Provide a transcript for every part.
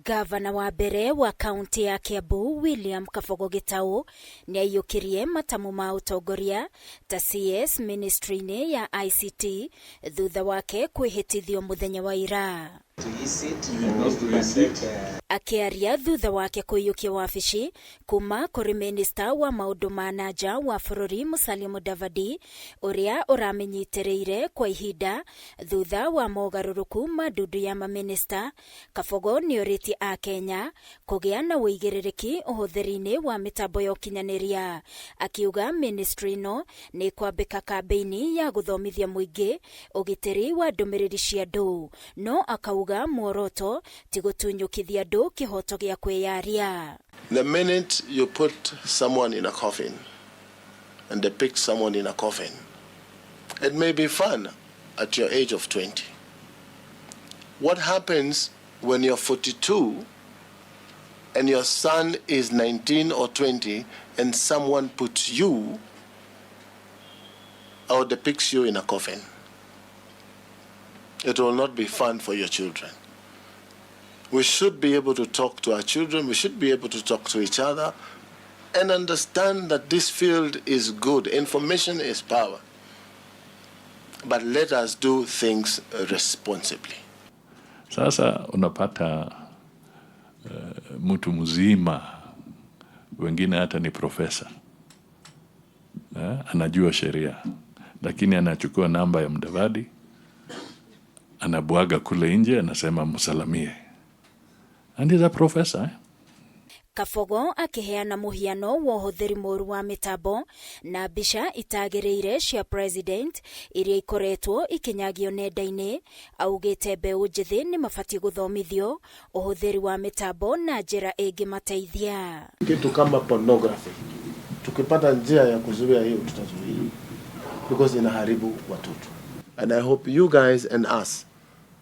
Gavana wa mbere wa kaunti ya Kiambu William Kabogo Gitau ni aiyukirie matamu ma utongoria ta CS ministry-ini ya ICT thutha wake kwihitithio muthenya wa ira. Akiaria thutha wake kuiyukia wabici kuma kuri minista wa maundu ma nanja wa bururi Musalia Mudavadi uria uramenyitereire kwa ihinda thutha wa mogaruruku madundu ya maminista. Kabogo ni oriti a Kenya kugia na uigirariki uhuthiri-ini wa mitambo ya ukinyaniria, akiuga ministry no ni kwambika kampeini ya guthomithia muingi ugitiri wa ndumiriri cia andu, no akauga muoroto ti gutunyukithia andu kihoto gia kwiyaria. The minute you put someone in a coffin and depict someone in a coffin, it may be fun at your age of 20. What happens when you're 42 and your son is 19 or 20 and someone puts you or depicts you in a coffin? It will not be fun for your children. We should be able to talk to our children, we should be able to talk to each other and understand that this field is good. Information is power. But let us do things responsibly. Sasa unapata mtu mzima, wengine hata ni profesa, anajua sheria, lakini anachukua namba ya Mudavadi, anabwaga kule nje, anasema msalamie. And he's a professor. Kabogo akiheana muhiano wa uhuthiri moru wa mitambo na mbica itagiriire cia president iria ikoretwo ikinyagio nenda-ini, augite mbeũ njithi ni mabati guthomithio uhuthiri wa mitambo na njira ingimateithia. Kitu kama pornography, tukipata njia ya kuzuia hiyo tutazuia, because inaharibu watoto. And I hope you guys and us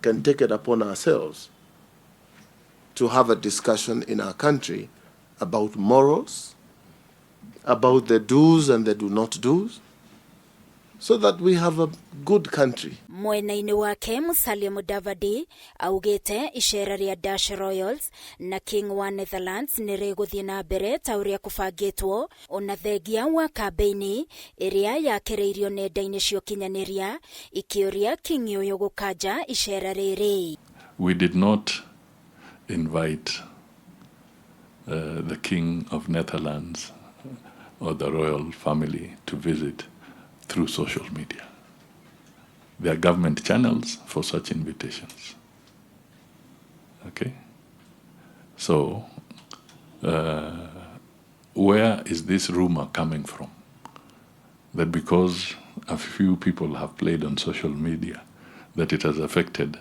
can take it upon ourselves to have a discussion in our country about morals, about the do's and the do not do's, so that we have a good country. Mwena-ini wake Musalia Mudavadi augite icera ria Dash Royals na King wa Netherlands ni riguthie na mbere ta uria kubangitwo ona thengia wa kampeini iria yakireirio nenda-ini cia ukinyaniria ikiuria King uyu gukanja icera riri. We did not invite the King of Netherlands or the royal family to visit through social media. There are government channels for such invitations. Okay? So, where is this rumor coming from? That because a few people have played on social media, that it has affected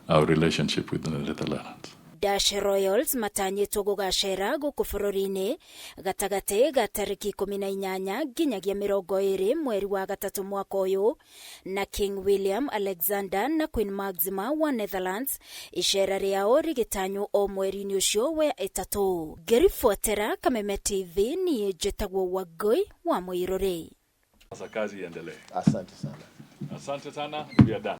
our relationship with the Netherlands. Dash Royals matanyitwo gugacera guku bururi-ini gatagati ga tariki 18 nginyagia 20 mweri wa gatatu mwaka uyu, na King William Alexander na Queen Maxima wa Netherlands icera riao rigitanyu o mweri-ini ucio wa itatu. Ngirifuatira Kameme TV ni Jetagwo Wagoi wa Muiruri. Kazi iendelee. Asante sana. Asante sana. We are done.